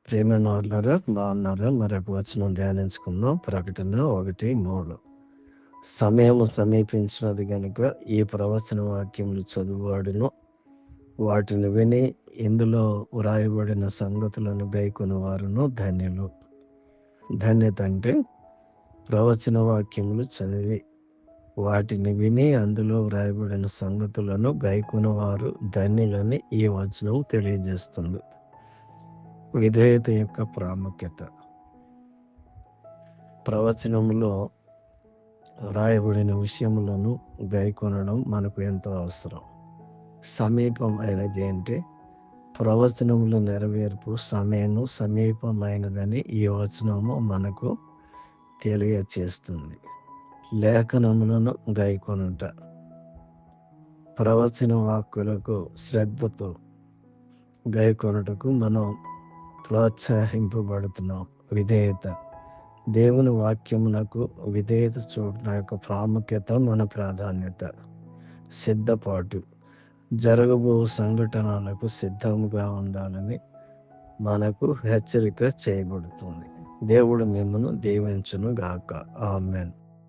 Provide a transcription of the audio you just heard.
ప్రేమైన వాళ్ళారా, బాగున్నారా? మరొక వచనం ధ్యానించుకుందాం. ప్రకటన 1:3. సమయము సమీపించినది గనుక ఈ ప్రవచన వాక్యములు చదువువాడును వాటిని విని ఇందులో వ్రాయబడిన సంగతులను గైకొని వారును ధన్యులు. ధన్యత అంటే ప్రవచన వాక్యములు చదివి వాటిని విని అందులో వ్రాయబడిన సంగతులను గైకొని వారు ధన్యులని ఈ వచనం తెలియజేస్తుంది. విధేయత యొక్క ప్రాముఖ్యత. ప్రవచనంలో వ్రాయబడిన విషయములను గైకొనడం మనకు ఎంతో అవసరం. సమీపమైనది అంటే ప్రవచనముల నెరవేర్పు సమయము సమీపమైనదని ఈ వచనము మనకు తెలియచేస్తుంది. లేఖనములను గైకొనుట. ప్రవచన వాక్కులకు శ్రద్ధతో గైకొనుటకు మనం ప్రోత్సహింపబడుతున్నాం. విధేయత. దేవుని వాక్యమునకు విధేయత చూడటం యొక్క ప్రాముఖ్యత మన ప్రాధాన్యత. సిద్ధపాటు. జరగబో సంఘటనలకు సిద్ధముగా ఉండాలని మనకు హెచ్చరిక చేయబడుతుంది. దేవుడు మిమ్మల్ని దీవించును గాక. ఆమేన్.